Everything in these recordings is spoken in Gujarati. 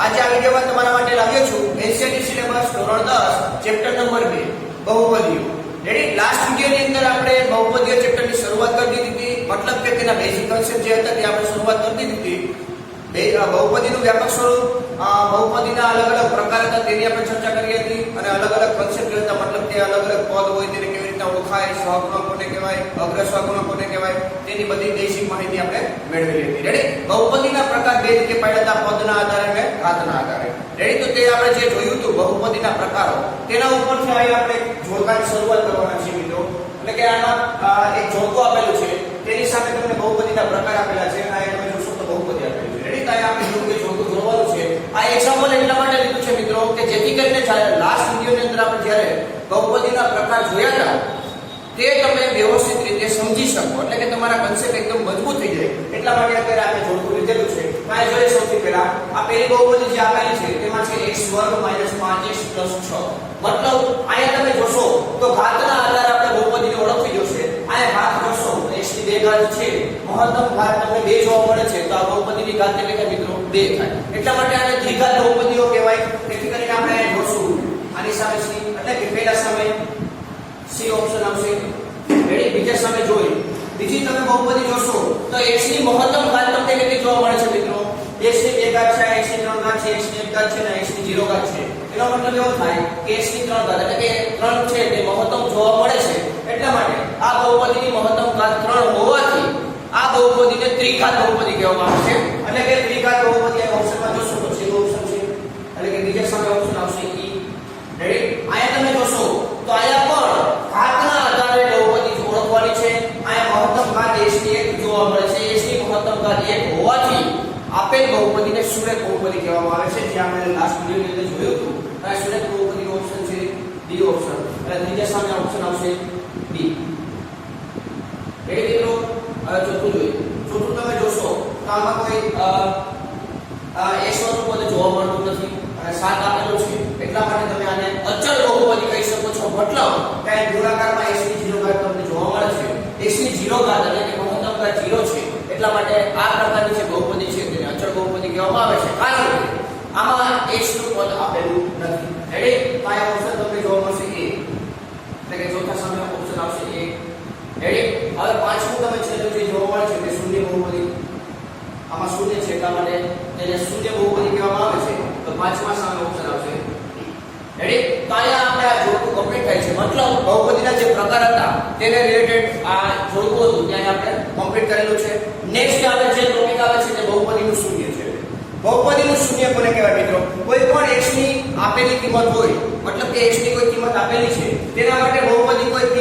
આજે આ વિડિયોમાં તમારા માટે લાવ્યો છું એનસીઈઆરટી સિલેબસ ધોરણ 10 ચેપ્ટર નંબર 2 બહુપદીઓ. રેડી? લાસ્ટ વિડિયોની અંદર આપણે બહુપદીય ચેપ્ટરની શરૂઆત કરી દીધી હતી. મતલબ કે તેના બેઝિક કન્સેપ્ટ જે હતા તે આપણે શરૂઆત કરી દીધી હતી. બહુપદીનું વ્યાપક સ્વરૂપ, બહુપદીના અલગ અલગ પ્રકાર હતા તેની આપણે ચર્ચા કરી હતી અને અલગ અલગ કન્સેપ્ટ હતા. મતલબ કે અલગ અલગ પદ હોય તેને કેવી રીતે ઓળખાય, સહગુણક કોને કહેવાય, અગ્ર સહગુણક કોને કહેવાય, તેની બધી બેઝિક માહિતી આપણે મેળવેલી હતી. રેડી? બહુપદીના પ્રકાર બે રીતે પાડ્યા હતા, પદના આધારે અને ઘાતના આધારે. રેડી? તો તે આપણે જે જોયું હતું બહુપદીના પ્રકારો, તેના ઉપરથી આપણે જોડકાની શરૂઆત કરવાના છે મિત્રો. એટલે કે આમાં એક જોડકું આપેલું છે, તેની સામે તમને બહુપદીના પ્રકાર આપેલા છે. આ તમે જોશો તો બહુપદી આપેલું છે. રેડી? તો આપણે જોડકું જોડવાનું છે. આ એક્ઝામ્પલ એટલા માટે લીધું છે મિત્રો કે જેથી કરીને લાસ્ટ વિડિયોની અંદર આપણે જ્યારે બહુપદીના પ્રકાર જોયા હતા તે તમે વ્યવસ્થિત રીતે સમજી શકો, એટલે કે તમારા કન્સેપ્ટ એકદમ મજબૂત થઈ જાય. એટલા માટે અત્યારે આપણે જોડકું લીધેલું છે. કાંઈ જોઈએ સૌથી પહેલા આ પહેલી બહુપદી જે આપેલી છે તેમાં છે x વર્ગ - 5x + 6. મતલબ અહીંયા તમે જોશો તો ઘાતના આધારે આપણે બહુપદીને ઓળખવી જોશે. અહીંયા ઘાત કરશો x ની બે ઘાત છે, મહત્તમ ઘાત તમને 2 જોવા મળે છે, તો આ બહુપદીની ઘાત કેટલી થાય મિત્રો? 2 થાય. એટલા માટે આને દ્વિઘાત બહુપદીઓ કહેવાય. તેથી કરીને આપણે જોશું આની સામે c, એટલે કે પહેલા સામે C ઓપ્શન આવશે. રેડી? બીજા સામે જોઈ બીજી તમે બહુપદી જોશો તો x ની મહત્તમ ઘાત તમને કેટલી જોવા મળે છે મિત્રો? x ની 2 ઘાત છે, x ની 3 ઘાત છે, x ની 1 ઘાત છે અને x ની 0 ઘાત છે. એનો મતલબ એવો થાય કે x ની 3 ઘાત, એટલે કે 3 છે તે મહત્તમ જોવા મળે છે. એટલા માટે આ બહુપદીની મહત્તમ ઘાત 3 હોવાથી આ બહુપદીને ત્રિઘાત બહુપદી કહેવામાં આવે છે. એટલે કે ત્રિઘાત બહુપદી આ ઓપ્શનમાં જોશો તો C ઓપ્શન છે, એટલે કે બીજા સામે ઓપ્શન આવશે E. રેડી? અહીંયા તમે જોશો તો અહીંયા પણ ઘાતના આધારે બહુપદી ઓળખવાની છે. અહીંયા મહત્તમ ઘાત x ની 1 જોવા મળે છે. x ની મહત્તમ ઘાત 1 હોવાથી આપેલ બહુપદીને સુરેખ બહુપદી કહેવામાં આવે છે, જે આપણે લાસ્ટ વિડિયોની અંદર જોયું હતું. આ સુરેખ બહુપદીનો ઓપ્શન છે D ઓપ્શન, એટલે ત્રીજા સામે ઓપ્શન આવશે B. રેડી મિત્રો? હવે ચોથું જોઈએ. ચોથું તમે જોશો તો આમાં કોઈ x વાળું પદ જોવા મળતું નથી અને 7 આપેલું છે. એટલા માટે તમે આને અચળ બહુપદી કહી શકો છો. મતલબ કે ગુણાકારમાં x ની 0 ઘાત તમને જોવા મળે છે. x ની 0 ઘાત એટલે કે મહત્તમ ઘાત 0 છે. એટલા માટે આ પ્રકારની જે બહુપદી છે તેને અચળ બહુપદી કહેવામાં આવે છે, કારણ કે આમાં x નું પદ આપેલું નથી. રેડી? તો આ ઓપ્શન તમને જોવા મળશે A, એટલે કે ચોથા સામે ઓપ્શન આવશે A. રેડી? હવે પાંચમું તમે છેલ્લું જે જોવા મળે છે તે શૂન્ય બહુપદી. આમાં શૂન્ય છે એટલા માટે તેને શૂન્ય બહુપદી કહેવામાં આવે છે. તો પાંચમા સામે ઓપ્શન આવશે E. રેડી? તો અહીંયા આપણે આ જોડકું કમ્પ્લીટ થાય છે. મતલબ બહુપદીના જે પ્રકાર હતા તેને રિલેટેડ આ જોડકું હતું ત્યાં આપણે કમ્પ્લીટ કરેલું છે. નેક્સ્ટ આપણે જે ટોપિક આવે છે તે બહુપદીનું શૂન્ય છે. બહુપદીનું શૂન્ય કોને કહેવાય મિત્રો? કોઈ પણ x ની આપેલી કિંમત હોય, મતલબ કે x ની કોઈ કિંમત આપેલી છે, તેના માટે બહુપદી કોઈ p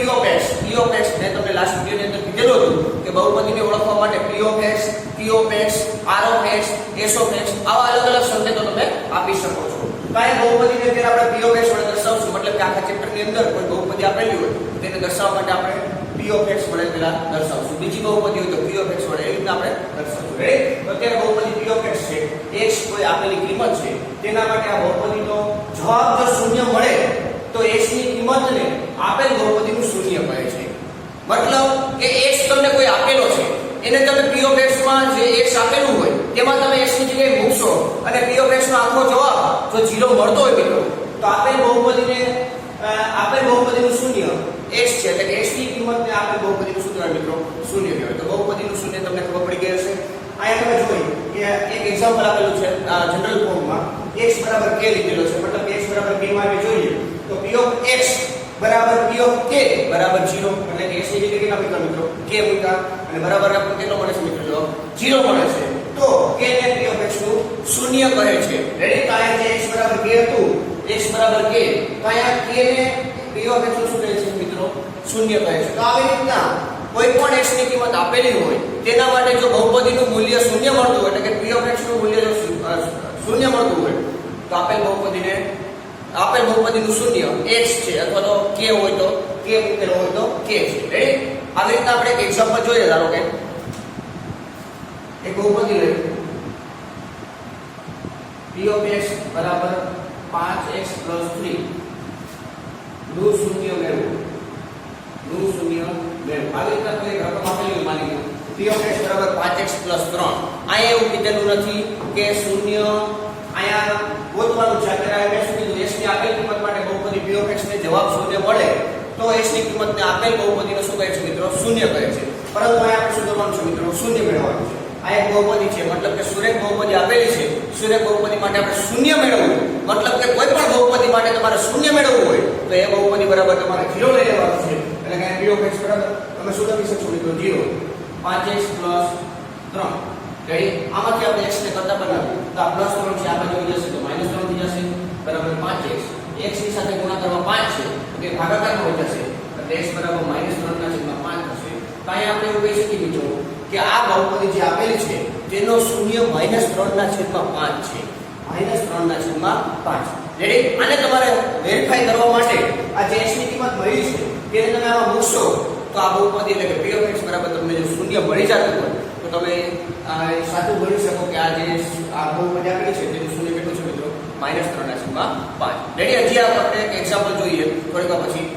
of x ને તમને લાસ્ટ વિડિયોની અંદર કીધેલું હતું કે બહુપદીને ઓળખવા માટે p of x, q of x, r of x, s of x આવા અલગ અલગ સંકેતો તમે આપી શકો છો. કાંઈ બહુપદીને અત્યારે આપણે p of x વડે દર્શાવશું. મતલબ કે આખા ચેપ્ટરની અંદર કોઈ બહુપદી આપેલી હોય તેને દર્શાવવા માટે આપણે p of x વડે પહેલા દર્શાવશું. બીજી બહુપદી હોય તો q of x વડે એ રીતના આપણે દર્શાવશું. રેડી? તો અત્યારે બહુપદી p of x છે, x કોઈ આપેલી કિંમત છે, તેના માટે આ બહુપદીનો જવાબ જો શૂન્ય મળે તો x ની કિંમતને આપેલ બહુપદીનું શૂન્ય કહે છે. મતલબ કે x તમને કોઈ આપેલો છે, એને તમે p of x માં જે x આપેલું હોય તેમાં તમે x ની જગ્યાએ મૂકશો અને p of x નો આખો જવાબ જો 0 મળતો હોય મિત્રો, તો આપેલ બહુપદીનું શૂન્ય x છે, એટલે કે x ની કિંમતને આપેલ બહુપદીનું શૂન્ય મિત્રો શૂન્ય કહેવાય. તો બહુપદીનું શૂન્ય તમને ખબર પડી ગઈ હશે. અહીંયા તમે જોઈ કે એક એક્ઝામ્પલ આપેલું છે જનરલ ફોર્મમાં x બરાબર k લીધેલો છે. મતલબ x બરાબર k માં આપણે જોઈએ તો p of x બરાબર p of k બરાબર 0, એટલે કે x ની જગ્યાએ કેટલા મૂક્યા મિત્રો? k મૂક્યા અને બરાબર આપણને કેટલો મળે છે મિત્રો? જવાબ 0 મળે છે. તો k ને p of x નું શૂન્ય કહે છે. રેડી? તો અહીંયા જે x બરાબર k હતું, x બરાબર k, તો અહીંયા k ને p of x નું શું કહે છે મિત્રો? શૂન્ય કહે છે. તો આવી રીતના કોઈ પણ x ની કિંમત આપેલી હોય તેના માટે જો બહુપદીનું મૂલ્ય શૂન્ય મળતું હોય, એટલે કે p of x નું મૂલ્ય જો શૂન્ય મળતું હોય તો આપેલ બહુપદીનું શૂન્ય x છે, અથવા તો k હોય તો k મૂકેલો હોય તો k છે. રેડી? આવી રીતના આપણે એક એક્ઝામ્પલ જોઈએ. ધારો કે એક બહુપદી લઈએ p of x બરાબર 5x + 3 નું શૂન્ય મેળવો. આવી રીતના કોઈ રકમ આપેલી હોય, માની લો p of x બરાબર 5x + 3. અહીંયા એવું કીધેલું નથી કે શૂન્ય અહીંયા અહીંયા ગોતવાનું છે. અત્યારે મેં શું કીધું, x ની આપેલ કિંમત માટે બહુપદી p of x ને જવાબ શૂન્ય મળે તો x ની કિંમતને આપેલ બહુપદીનો શું કહે છે મિત્રો? શૂન્ય કહે છે. પરંતુ અહીંયા આપણે શું કરવાનું છે મિત્રો? શૂન્ય મેળવવાનું છે. આ એક બહુપદી છે, મતલબ કે સુરેખ બહુપદી આપેલી છે. સુરેખ બહુપદી માટે આપણે શૂન્ય મેળવવું, મતલબ કે કોઈ પણ બહુપદી માટે તમારે શૂન્ય મેળવવું હોય તો એ બહુપદી બરાબર તમારે 0 લઈ લેવાનું છે. એટલે કે p of x બરાબર તમે શું લખી શકશો મિત્રો? 0 5x + 3. રેડી? આમાંથી આપણે x ને કરતા બનાવીએ તો આ +3 છે, આ બાજુ આવી જશે તો -3 થઈ જશે બરાબર 5x. x ની સાથે ગુણાકારમાં 5 છે એટલે ભાગાકારમાં હોય જશે એટલે x બરાબર -3/5 થશે. તો અહીંયા આપણે એવું કહી શકીએ મિત્રો કે આ બહુપદી જે આપેલી છે તેનો શૂન્ય -3/5 છે. -3/5. રેડી? આને તમારે વેરીફાઈ કરવા માટે આ જે x ની કિંમત મળી છે તેને તમે આમાં મૂકશો તો આ બહુપદી એટલે કે p of x બરાબર તમને જો શૂન્ય મળી જતું હોય તો તમે સાચું ગણી શકો કે આ જે આ બહુપદી આપેલી છે તેનું શૂન્ય કેટલું છે મિત્રો? -3/5. રેડી? હજી આપણે એક એક્ઝામ્પલ જોઈએ થોડીક વાર પછી.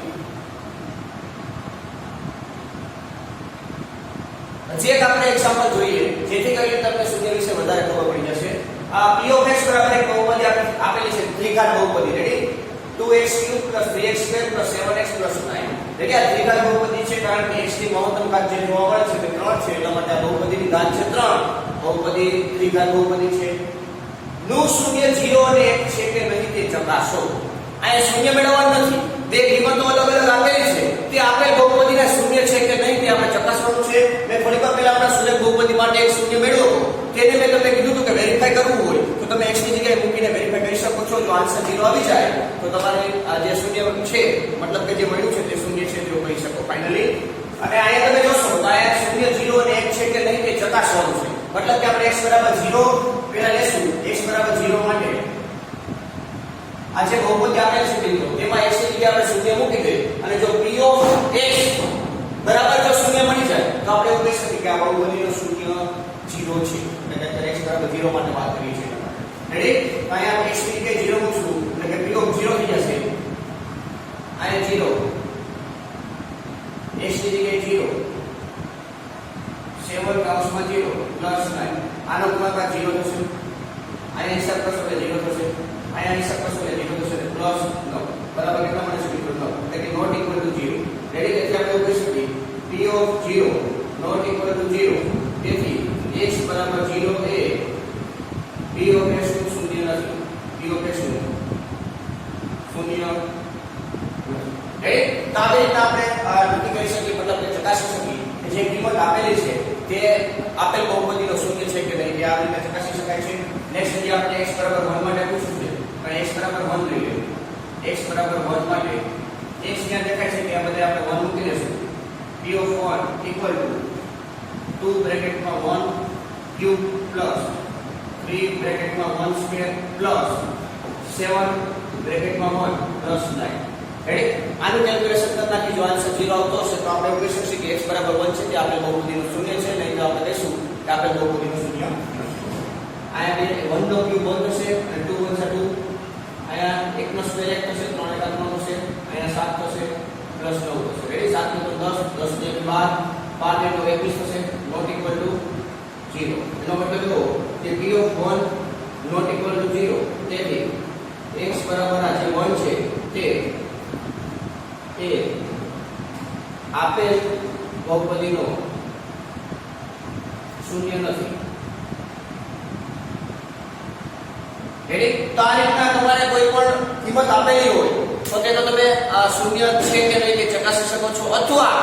હજી એક આપણે એક્ઝામ્પલ જોઈએ જેથી કરીને તમને શૂન્ય વિશે વધારે ખબર પડી જશે. આ p of x બરાબર એક બહુપદી આપેલી છે, ત્રિઘાત બહુપદી. Ready? 2x³ + 3x² + 7x + 9. Ready? આ ત્રિઘાત બહુપદી છે કારણ કે x ની મહત્તમ ઘાત જે જોવા મળે છે તે 3 છે, એટલા માટે આ બહુપદીની ઘાત છે 3. બહુપદી ત્રિઘાત બહુપદી છે. નું શૂન્ય 0 અને 1 છે કે નહીં તે ચકાસો. અહીંયા શૂન્ય મેળવવાનું નથી, બે કિંમતો અલગ અલગ આપેલી છે, તે આપેલ બહુપદીના શૂન્ય છે કે નહીં તે આપણે ચકાસવાનું છે. મેં થોડીક વાર પહેલા આપણા સુરેખ બહુપદી માટે એક શૂન્ય મેળવ્યો તેને મેં તમને કીધું હતું કે વેરીફાઈ કરવું હોય તો તમે x ની જગ્યાએ મૂકીને વેરીફાઈ કરી શકો છો. જો આન્સર 0 આવી જાય તો તમારે આ જે શૂન્ય છે મતલબ કે જે મળ્યું છે તે શૂન્ય છે તેવું કહી શકો ફાઇનલી. અને અહીંયા તમે જોશો તો અહીંયા શૂન્ય 0 અને 1 છે કે નહીં તે ચકાસવાનું છે. મતલબ કે આપણે x બરાબર 0 પહેલા લેશું. x બરાબર 0 માટે આ જે બહુપદી આપેલ છે મિત્રો તેમાં x ની જગ્યાએ આપણે શૂન્ય મૂકી દઈએ અને જો p of x બરાબર જો શૂન્ય મળી જાય તો આપણે એવું કહી શકીએ કે આ બહુપદીનો શૂન્ય 0 છે. એટલે કે x બરાબર 0 માટે વાત કરીએ છીએ. રેડી? અહીંયા x ની જગ્યાએ 0 મૂકશું એટલે કે p of 0 થઈ જશે. અહીંયા 0 x ની જગ્યાએ 0 7 કૌંસમાં 0 + 9 આનો ગુણાકાર 0 થશે. અહીંયા હિસાબ કરશો એટલે 0 થશે. અહીંયા હિસાબ કરશો એટલે 0 થશે +9 બરાબર કેટલા મળે છે મિત્રો? 9 એટલે કે not equal to 0. રેડી? એટલે આપણે એવું કહી શકીએ p of 0 not equal to 0. તેથી x બરાબર 0 એ p of x નું શૂન્ય નથી. p of x નું શૂન્ય નથી. રેડી? તો આ રીતે આપણે નક્કી કરી શકીએ, મતલબ કે ચકાસી શકીએ કે જે કિંમત આપેલી છે તે આપેલ બહુપદીનો શૂન્ય છે કે નહીં તે આ રીતે ચકાસી શકાય છે. નેક્સ્ટ જે આપણે x બરાબર 1 માટે પૂછ્યું છે અને x બરાબર 1 લઈ લઈએ. x બરાબર 1 માટે x ત્યાં દેખાય છે કે આ બધે આપણે 1 મૂકી દેશું. p of 1 equal to 2 બ્રેકેટમાં 1 cube plus 3 બ્રેકેટમાં 1 square plus 7 બ્રેકેટમાં 1 plus 9. Ready? આનું કેલ્ક્યુલેશન કરી નાખી જો આન્સર 0 આવતો હશે તો આપણે કહી શકીએ કે x બરાબર 1 છે તે આપેલ બહુપદીનું શૂન્ય છે, નહીં તો આપણે કહીશું કે આપેલ બહુપદીનું શૂન્ય નથી. અહીંયા 1 નો ક્યુબ 1 થશે અને 2 1 2. અહીંયા 1 નો સ્ક્વેર 1 થશે, 3 1 9 થશે. અહીંયા 7 થશે પ્લસ 9 થશે. રેડી? 7 નો 10 10 ને 12 12 નો 21 થશે. Not equal to 0. એનો મતલબ એવો કે p of 1 not equal to 0. તેથી x બરાબર આ જે 1 છે તે એ આપેલ બહુપદીનો શૂન્ય નથી. રેડી? તો આ રીતના તમારે કોઈ પણ કિંમત આપેલી હોય તો તેનો તમે શૂન્ય છે કે નહીં તે ચકાસી શકો છો, અથવા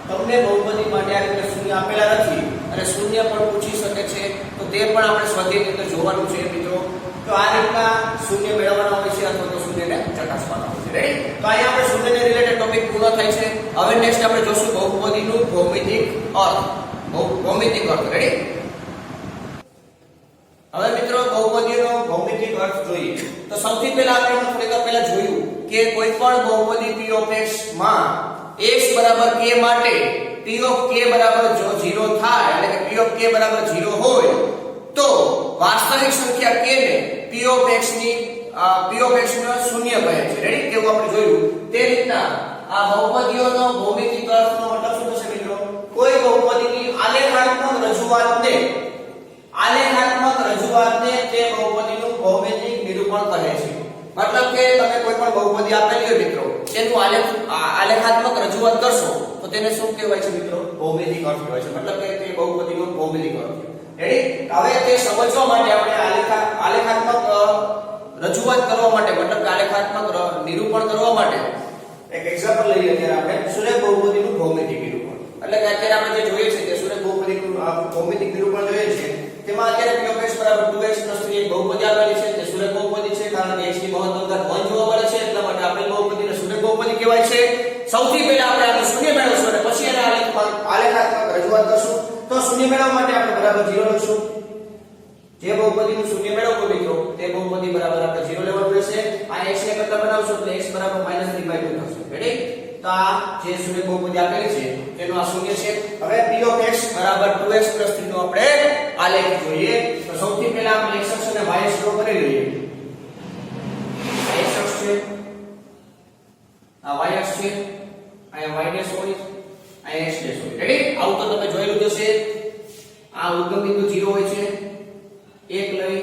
તમને બહુપદી માટે આ રીતે શૂન્ય આપેલા નથી અને શૂન્ય પણ પૂછી શકે છે તો તે પણ આપણે સ્વાધ્યાયની અંદર જોવાનું છે મિત્રો. તો આ રીતના શૂન્ય મેળવવાના હોય છે અથવા તો શૂન્યને ચકાસવાના હોય છે. રેડી? તો અહીંયા આપણે શૂન્યને રિલેટેડ ટોપિક પૂરો થાય છે. હવે નેક્સ્ટ આપણે જોશું બહુપદીનું ભૌમિતિક અર્થ. ભૌમિતિક અર્થ. રેડી? હવે મિત્રો બહુપદીનો ભૌમિતિક અર્થ જોઈએ તો સૌથી પહેલા આપણે થોડીક વાર પહેલા જોયું કે કોઈ પણ બહુપદી p of x માં x બરાબર k માટે p of k બરાબર જો 0 થાય એટલે કે p of k બરાબર 0 હોય તો વાસ્તવિક સંખ્યા k ને p of x નો શૂન્ય કહે છે. રેડી? કેવું આપણે જોયું તે રીતના આ બહુપદીઓનો ભૌમિતિક અર્થનો મતલબ શું થશે મિત્રો? કોઈ બહુપદીની આલેખાત્મક રજૂઆતને તે બહુપદીનું ભૌમિતિક નિરૂપણ કહે છે. મતલબ કે તમે કોઈ પણ બહુપદી આપેલી હોય મિત્રો, તેનું આલેખાત્મક રજૂઆત કરશો તો તેને શું કહેવાય છે મિત્રો? ભૌમિતિક અર્થ કહેવાય છે. મતલબ કે તે બહુપદીનો ભૌમિતિક અર્થ. રેડી? હવે તે સમજવા માટે આપણે આલેખાત્મક રજૂઆત કરવા માટે, મતલબ કે આલેખાત્મક નિરૂપણ કરવા માટે એક એક્ઝામ્પલ લઈએ. અત્યારે આપણે સુરેખ બહુપદીનું ભૌમિતિક નિરૂપણ, એટલે કે અત્યારે આપણે જે જોઈએ છે તે સુરેખ બહુપદીનું ભૌમિતિક નિરૂપણ જોઈએ છે. તેમાં અત્યારે px 2x 3 એક બહુપદી આપેલી છે. તે સુરેખ બહુપદી છે કારણ કે x ની મહત્તમ ઘાત 1 જોવા મળે છે, એટલા માટે આપેલ બહુપદીને સુરેખ બહુપદી કહેવાય છે. સૌથી પહેલા આપણે આનું શૂન્ય મેળવશું અને પછી એને આલેખાત્મક રજૂઆત કરશું. તો શૂન્ય મેળવવા માટે આપણે બરાબર 0 લખશું. જે બહુપદીનું શૂન્ય મેળવવું મિત્રો, તે બહુપદી બરાબર આપણે 0 લેવાનું રહેશે. આ x ને કરતા બનાવશું એટલે x બરાબર -3/2 થશે. રેડી? તો આ જે સુરેખ બહુપદી આપેલી છે તેનો આ શૂન્ય છે. હવે p(x) બરાબર 2x 3 નો આપણે આલેખ જોઈએ. તો સૌથી પહેલા આપણે x અક્ષ અને y અક્ષ ડ્રો કરી લઈએ. x અક્ષ છે, આ y અક્ષ છે, અહીંયા y ડેશ હોય, અહીંયા x ડેશ હોય. રેડી? આવું તો તમે જોયેલું જ હશે. આ ઉદ્ગમ બિંદુ 0 હોય છે. 1 લઈ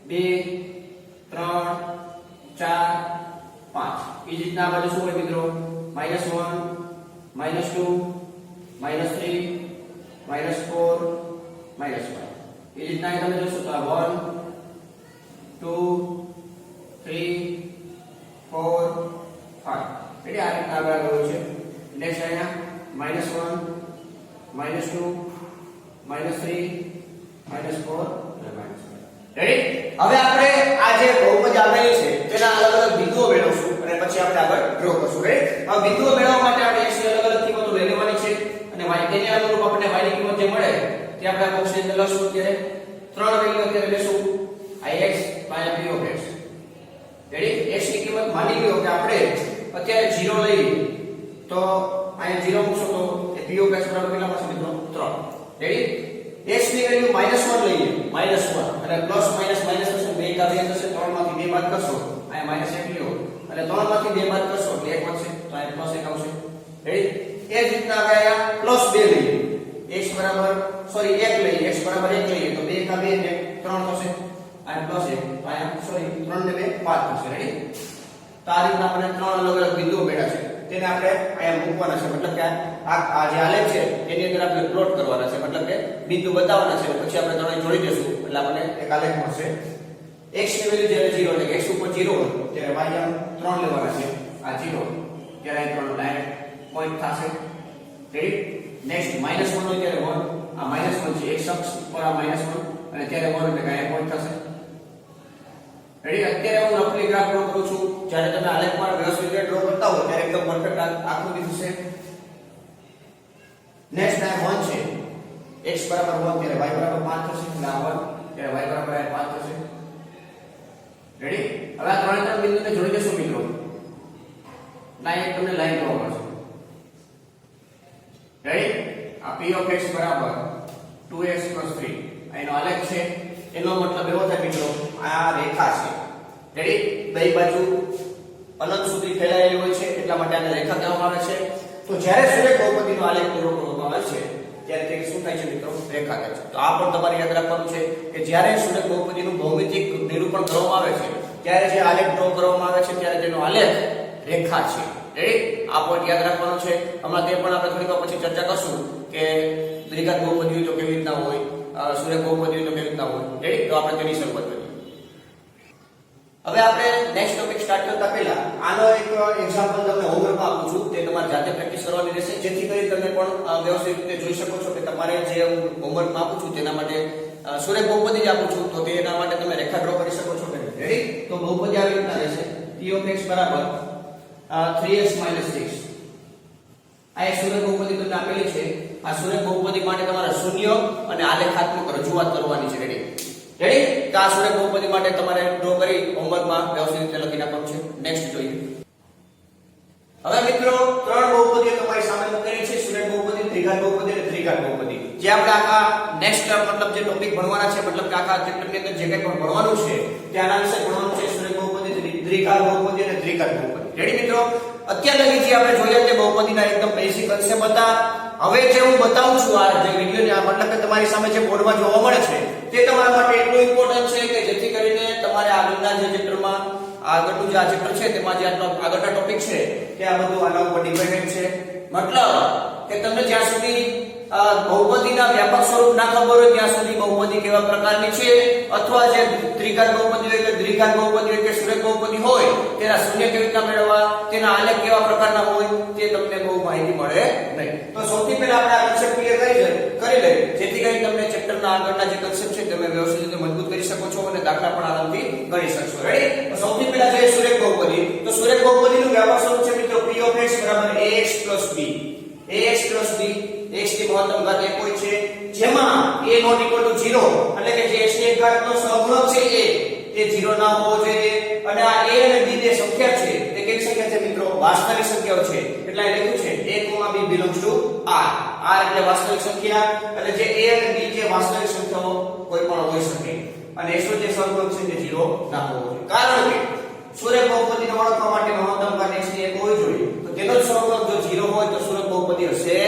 2 3 4 5. એ જ રીતના આ બાજુ શું હોય મિત્રો? -1 -2 -3 -4 -5. એ જ રીતના તમે જોશો તો આ 1 2 3 4 5. એટલે આ રીતના આગળ આવ્યો છે. નેક્સ્ટ અહીંયા -1 -2 -3 -4 રેડી? હવે આપણે આ જે બહુપદી આપેલી છે તેના અલગ અલગ બિંદુઓ મેળવશું અને પછી આપણે આગળ ડ્રો કરશું. રેડી? હવે બિંદુઓ મેળવવા માટે આપણે x ની અલગ અલગ કિંમતો લઈ લેવાની છે અને y તેની અનુરૂપ આપણને y ની કિંમત જે મળે તે આપણે આ બોક્સની અંદર લખશું. અત્યારે ત્રણ વેલ્યુ અત્યારે લેશું. આ x p(x). રેડી? x ની કિંમત માની લ્યો કે આપણે અત્યારે 0 લઈએ તો અહીંયા 0 મૂકશો તો એ p(x) બરાબર કેટલા મળશે મિત્રો? 3. રેડી? x ની વેલ્યુ -1 લઈએ, -1 અને પ્લસ માઈનસ માઈનસ થશે, 2 કા 2 થશે, 3 માંથી 2 બાદ કરશો અહીંયા -1 લ્યો અને 3 માંથી 2 બાદ કરશો એટલે 1 વધશે તો અહીંયા +1 આવશે. રેડી? એ જ રીતના આપણે અહીંયા +2 લઈએ, x બરાબર 1 લઈએ, x બરાબર 1 લઈએ તો 2 કા 2 ને 3 થશે, અહીંયા +1 તો અહીંયા 3 ને 2 5 થશે. રેડી? તો આ રીતના આપણે ત્રણ અલગ અલગ બિંદુઓ મેળવ્યા છે, તેને આપણે અહીંયા મૂકવાના છે. મતલબ કે આ જે આલેખ છે તેની અંદર આપણે પ્લોટ કરવાના છે, મતલબ કે બિંદુ બતાવવાના છે. પછી આપણે ત્રણે જોડી દેશું એટલે આપણને એક આલેખ મળશે. x ની વેલ્યુ જ્યારે 0 એટલે કે x ઉપર 0 હોય ત્યારે y આમ 3 લેવાના છે. આ 0 ત્યારે આ 3 ડાયરેક્ટ પોઈન્ટ થશે. રેડી? નેક્સ્ટ -1 હોય ત્યારે 1, આ -1 છે, x અક્ષ પર આ -1 અને ત્યારે 1 એટલે કે આ પોઈન્ટ થશે. રેડી? અત્યારે હું રફલી ગ્રાફ ડ્રો કરું છું. જ્યારે તમે આલેખમાં વ્યવસ્થિત રીતે ડ્રો કરતા હો ત્યારે એકદમ પરફેક્ટ આકૃતિ થશે. નેક્સ્ટ આ 1 છે, x બરાબર 1 ત્યારે y બરાબર 5 થશે, એટલે આ 1 ત્યારે y બરાબર 5 થશે. રેડી? હવે આ ત્રણે ત્રણ બિંદુને જોડી દેશું મિત્રો. લાઈન તમને લાઈન ડ્રો કરશો. રેડી? આ p(x) બરાબર 2x 3 એનો આલેખ છે. એનો મતલબ એવો થાય મિત્રો આ રેખા છે. રેડી? બે બાજુ અનંત સુધી ફેલાયેલી હોય છે એટલા માટે આને રેખા કહેવામાં આવે છે. તો જ્યારે સુરેખ બહુપદીનો આલેખ પૂરો કરવામાં આવે છે ત્યારે તે શું થાય છે મિત્રો? રેખા થાય છે. તો આ પણ તમારે યાદ રાખવાનું છે કે જ્યારે સુરેખ બહુપદીનું ભૌમિતિક નિરૂપણ કરવામાં આવે છે ત્યારે જે આલેખ ડ્રો કરવામાં આવે છે ત્યારે તેનો આલેખ રેખા છે. રેડી? આ પોઈન્ટ યાદ રાખવાનો છે. હમણાં તે પણ આપણે થોડીક વાર પછી ચર્ચા કરશું કે દ્વિઘાત બહુપદી હોય તો કેવી રીતના હોય, સુરેખ બહુપદી હોય તો કેવી રીતના હોય. રેડી? તો આપણે તેની શરૂઆત કરીએ. હવે આપણે નેક્સ્ટ ટોપિક સ્ટાર્ટ કરતા પહેલા આનો એક એક્ઝામ્પલ તમને હોમવર્કમાં આપું છું, તે તમારે જાતે પ્રેક્ટિસ કરવાની રહેશે જેથી કરી તમે પણ વ્યવસ્થિત રીતે જોઈ શકો છો કે તમારે જે હું હોમવર્કમાં આપું છું તેના માટે સુરેખ બહુપદી જ આપું છું તો તેના માટે તમે રેખા ડ્રો કરી શકો છો. રેડી? તો બહુપદી આવી રીતના રહેશે. p(x) બરાબર 3x - 6. આ એક સુરેખ બહુપદી તમને આપેલી છે. આ સુરેખ બહુપદી માટે તમારે શૂન્ય અને આલેખાત્મક રજૂઆત કરવાની છે. રેડી? રેડી? તો આ સુરેખ બહુપદી માટે તમારે ડ્રો કરી હોમવર્કમાં વ્યવસ્થિત રીતે લખી નાખવાનું છે. નેક્સ્ટ જોઈએ. હવે મિત્રો ત્રણ બહુપદીઓ તમારી સામે મૂકેલી છે, સુરેખ બહુપદી, દ્વિઘાત બહુપદી અને ત્રિઘાત બહુપદી. જે આપણે આખા નેક્સ્ટ મતલબ જે ટોપિક ભણવાના છે, મતલબ કે આખા ચેપ્ટરની અંદર જે કંઈ પણ ભણવાનું છે તેના વિશે ભણવાનું છે. સુરેખ બહુપદી, દ્વિઘાત બહુપદી અને ત્રિઘાત બહુપદી. રેડી મિત્રો? અત્યાર લગી જે આપણે જોયા તે બહુપદીના એકદમ બેસિક કન્સેપ્ટ હતા. હવે જે હું બતાવું છું આ જે વિડિયો મતલબ કે તમારી સામે જે બોર્ડમાં જોવા મળે છે તે તમારા માટે એટલું ઇમ્પોર્ટન્ટ છે કે જેથી કરીને તમારે આગળના જે ચેપ્ટરમાં આગળનું જે આ ચેપ્ટર છે તેમાં જે આગળના ટોપિક છે કે આ બધું આના ઉપર ડિપેન્ડન્ટ છે. મતલબ કે તમને જ્યાં સુધી બહુપદીના વ્યાપક સ્વરૂપ ના ખબર હોય ત્યાં સુધી બહુપદી કેવા પ્રકારની છે અથવા જે ત્રિઘાત બહુપદી હોય કે દ્વિઘાત બહુપદી હોય કે સુરેખ બહુપદી હોય તેના શૂન્ય કેવી રીતના મેળવવા, તેના આલેખ કેવા પ્રકારના હોય તે તમને બહુ માહિતી મળે નહીં. તો સૌથી પહેલા આપણે આ કન્સેપ્ટ ક્લિયર કરી લઈએ જેથી કરીને તમને ચેપ્ટરના આગળના જે કન્સેપ્ટ છે તમે વ્યવસ્થિત રીતે મજબૂત કરી શકો છો અને દાખલા પણ આરામથી ગણી શકશો. રેડી? તો સૌથી પહેલા જોઈએ સુરેખ બહુપદી. તો સુરેખ બહુપદીનું વ્યાપક સ્વરૂપ છે મિત્રો p of x = ax + b. ax + b x ની મહત્તમ ઘાત 1 હોય છે જેમાં a ≠ 0 એટલે કે જે x ની ઘાતનો સહગુણક છે a તે 0 ના હોવો જોઈએ અને આ a અને b જે સંખ્યા છે તે કેવી સંખ્યા છે મિત્રો? વાસ્તવિક સંખ્યાઓ છે. એટલે અહીં લખ્યું છે a, b belongs to r. r એટલે વાસ્તવિક સંખ્યા એટલે જે a અને b જે વાસ્તવિક સંખ્યાઓ કોઈ પણ હોઈ શકે અને x નો જે સહગુણક છે તે 0 ના હોવો જોઈએ. કારણ કે સુરેખ બહુપદીને ઓળખવા માટે મહત્તમ ઘાત x ની 1 હોવી જોઈએ. તો તેનો સહગુણક જો 0 હોય તો સુરેખ બહુપદી હશે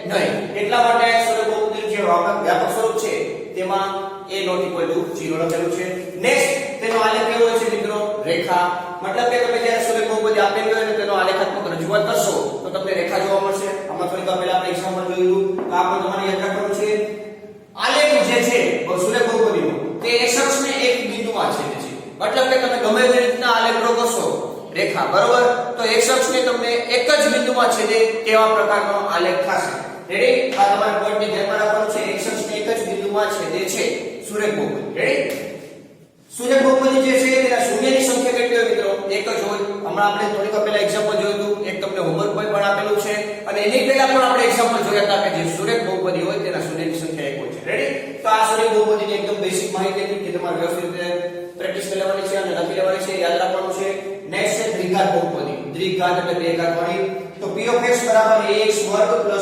નહીં. એટલા માટે સુરેખ બહુપદીનું જે વ્યાપક સ્વરૂપ છે તેમાં a ≠ 0 લખેલું છે. નેક્સ્ટ તેનો આલેખ કેવો હોય છે મિત્રો? રેખા. મતલબ કે તમે જ્યારે સુરેખ બહુપદી આપેલી હોય અને તેનો આલેખાત્મક રજૂઆત કરશો તો તમને રેખા જોવા મળશે. આમાં થોડીક પહેલા આપણે એક્ઝામ્પલ જોયું તો આ પણ તમારે યાદ રાખવાનું છે. આલેખ જે છે સુરેખ બહુપદીનો તે x અક્ષને એક બિંદુમાં છેદે છે. મતલબ કે તમે ગમે તે રીતના આલેખ ડ્રો કરશો રેખા, બરોબર, તો x અક્ષને તમને એક જ બિંદુમાં છેદે તેવા પ્રકારનો આલેખ થશે. રેડી? આ તમારે પોઈન્ટને ધ્યાનમાં રાખવાનું છે. x અક્ષને એક જ બિંદુમાં છેદે છે સુરેખ બહુપદી. રેડી? સુરેખ બહુપદી જે છે તેના શૂન્યની સંખ્યા કેટલી હોય મિત્રો? એક જ હોય. હમણાં આપણે થોડીક પહેલા એક્ઝામ્પલ જોયું હતું, એક તમને હોમવર્ક પણ આપેલું છે અને એની પહેલા પણ આપણે એક્ઝામ્પલ જોયા હતા કે જે સુરેખ બહુપદી હોય તેના શૂન્યની સંખ્યા એક હોય છે. રેડી? તો આ સુરેખ બહુપદીની એકદમ બેસિક માહિતી હતી કે તમારે વ્યવસ્થિત રીતે પ્રેક્ટિસ કરી લેવાની છે અને લખી લેવાની છે, યાદ રાખવાનું છે. નેક્સ્ટ છે દ્વિઘાત બહુપદી. દ્વિઘાત એટલે બે ઘાત વાળી. તો p of x = ax²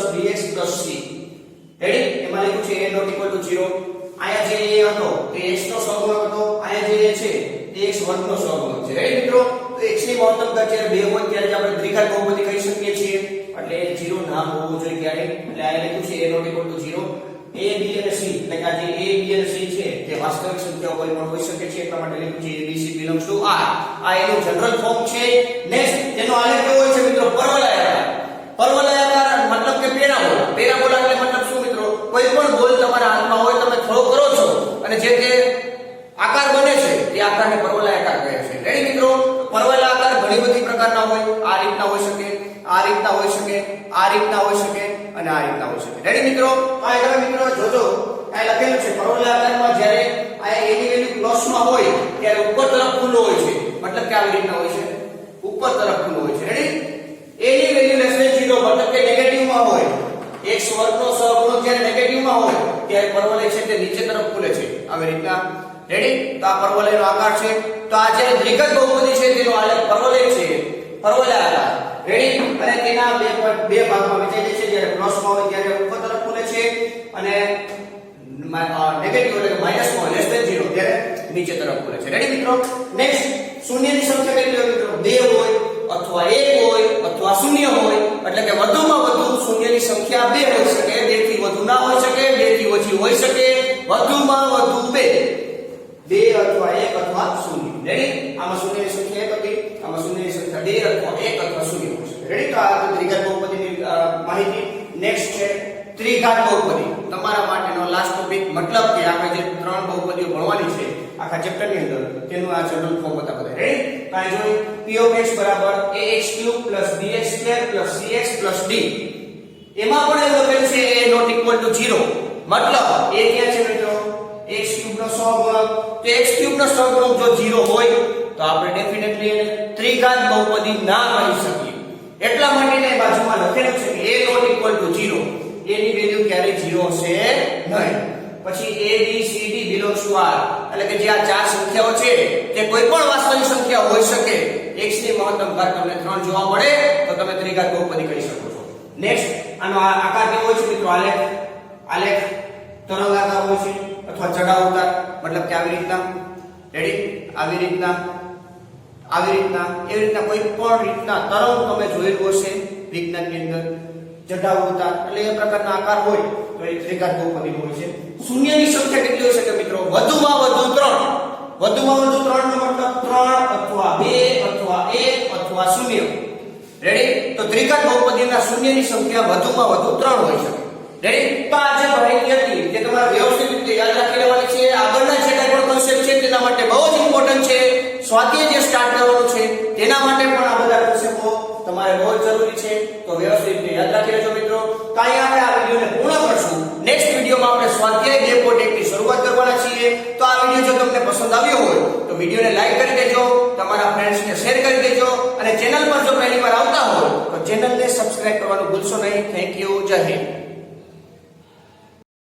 + bx + c. Ready? એમાં લખ્યું છે a ≠ 0. આયા જે a હતો તે x નો સહગુણક હતો, આયા જે a છે તે x² નો સહગુણક છે. રેડી મિત્રો? તો x ની મહત્તમ ઘાત જ્યારે 2 હોય ત્યારે આપણે દ્વિઘાત બહુપદી કહી શકીએ છીએ. એટલે 0 ના હોવું જોઈએ ત્યારે. એટલે આયા લખ્યું છે a ≠ 0. a b અને c એટલે કે આ જે a b અને c છે તે વાસ્તવિક સંખ્યાઓ કોઈ પણ હોઈ શકે છે. એટલા માટે લખ્યું છે a b c belongs to r. આ એનું જનરલ ફોર્મ છે. નેક્સ્ટ તેનો આલેખ કેવો હોય છે મિત્રો? પરવલયાકાર. પરવલયાકાર મતલબ કે પેરાબોલા. પેરાબોલા એટલે મતલબ શું મિત્રો? કોઈ પણ બોલ તમારા હાથમાં હોય, તમે થ્રો કરો છો અને જે તે આકાર બને છે તે આકારને પરવલયાકાર કહે છે. રેડી મિત્રો? પરવલયાકાર ઘણી બધી પ્રકારના હોય. આ રીતના હોઈ શકે, આ રીતના હોઈ શકે, આ રીતના હોઈ શકે અને આ રીતના હોઈ શકે. રેડી મિત્રો? આ તમે મિત્રો જોજો આ લખેલું છે પરવલયાકારમાં જ્યારે આ a ની વેલ્યુ પ્લસમાં હોય ત્યારે ઉપર તરફ ખુલ્લો હોય છે. મતલબ કે આવી રીતના હોય છે, ઉપર તરફ ખુલ્લો હોય છે. રેડી? a ની વેલ્યુ <0 મતલબ કે નેગેટિવમાં હોય, x² નો સહગુણક જ્યારે નેગેટિવમાં હોય ત્યારે પરવલય છે તે નીચે તરફ ખુલે છે આવી રીતના. રેડી? તો આ પરવલયનો આકાર છે. તો આ જે દ્વિઘાત બહુપદી છે તેનો આલેખ પરવલય છે, પરવલયાકાર. રેડી? અને તેના બે ભાગમાં વહેંચાઈ જાય છે. જ્યારે પ્લસમાં હોય ત્યારે ઉપર તરફ ખુલે છે અને નેગેટિવ એટલે કે માઈનસમાં <0 ત્યારે નીચે તરફ ખુલે છે. રેડી મિત્રો? નેક્સ્ટ શૂન્યની સંખ્યા કેટલી હોય મિત્રો? 2 હોય અથવા 1 હોય અથવા 0 હોય. એટલે કે વધુમાં વધુ શૂન્યની સંખ્યા 2 હોઈ શકે, 2 થી વધુ ના હોઈ શકે, 2 થી ઓછી હોઈ શકે, વધુમાં વધુ 2 અથવા 1 અથવા 0. રેડી? આમાં શૂન્યની સંખ્યા 1 હતી, આમાં શૂન્યની સંખ્યા 2 અથવા 1 અથવા 0 હોઈ શકે. રેડી? તો આ દ્વિઘાત બહુપદીની માહિતી. નેક્સ્ટ છે ત્રિઘાત બહુપદી. તમારા માટેનો લાસ્ટ ટોપિક. મતલબ કે આપણે જે 3 બહુપદીઓ ભણવાની છે આખા ચેપ્ટરની અંદર તેનું આ જનરલ ફોર્મ બતા બધા. રેડી? કાઈ જોઈ p of x = ax³ + bx² + cx + d. એમાં પણ એવું લખેલું છે a ≠ 0. મતલબ a ક્યાં છે મિત્રો? x³ નો સહગુણક. તો x³ નો સહગુણક જો 0 હોય તો આપણે ડેફિનેટલી એને ત્રિઘાત બહુપદી ના કહી શકીએ. એટલા માટે ને બાજુમાં લખેલું છે કે a ≠ 0. a ની વેલ્યુ ક્યારે 0 હશે નહીં. પછી a b c d belongs to r એટલે કે જે આ ચાર સંખ્યાઓ છે તે કોઈ પણ વાસ્તવિક સંખ્યા હોઈ શકે. x ની મહત્તમ ઘાત તમને 3 જોવા મળે તો તમે ત્રિઘાત બહુપદી કહી શકો છો. નેક્સ્ટ આનો આકાર કેવો હોય છે મિત્રો? આલેખ તરંગાકાર હોય છે અથવા ચડાવ-ઉતાર. મતલબ કે આવી રીતના. રેડી? આવી રીતના, આવી રીતના, એવી રીતના કોઈ પણ રીતના તરંગ તમે જોયેલું હશે વિજ્ઞાનની અંદર. ચડાવ-ઉતાર એટલે એ પ્રકારના આકાર હોય તો એ ત્રિઘાત બહુપદી હોય છે. શૂન્યની સંખ્યા કેટલી હોઈ શકે મિત્રો? વધુમાં વધુ 3. વધુમાં વધુ 3 નો મતલબ 3 અથવા 2 1 અથવા 0. રેડી? તો ત્રિઘાત બહુપદીના શૂન્યની સંખ્યા વધુમાં વધુ 3 હોઈ શકે. રેડી? તો આ જે માહિતી હતી તે તમારે વ્યવસ્થિત રીતે યાદ રાખી લેવાની છે. આગળના જે કાંઈ પણ કોન્સેપ્ટ છે તેના માટે બહુ જ ઇમ્પોર્ટન્ટ છે. સ્વાધ્યાય જે સ્ટાર્ટ કરવાનું છે તેના માટે પણ આ બધા કોન્સેપ્ટો તમારે બહુ જ જરૂરી છે. તો વ્યવસ્થિત રીતે યાદ રાખી લેજો મિત્રો. તો અહીંયા આપણે આ વિડિયોને પૂર્ણ કરશું. નેક્સ્ટ વિડિયોમાં આપણે સ્વાધ્યાય 2.1 ની શરૂઆત કરવાના છીએ. તો આ વિડિયો જો તમને પસંદ આવ્યો હોય તો વિડિયોને લાઈક કરી દેજો, તમારા ફ્રેન્ડ્સને શેર કરી દેજો અને ચેનલ પર જો પહેલી વાર આવતા હોય તો ચેનલને સબસ્ક્રાઇબ કરવાનું ભૂલશો નહીં. Thank you. જય હિન્દ.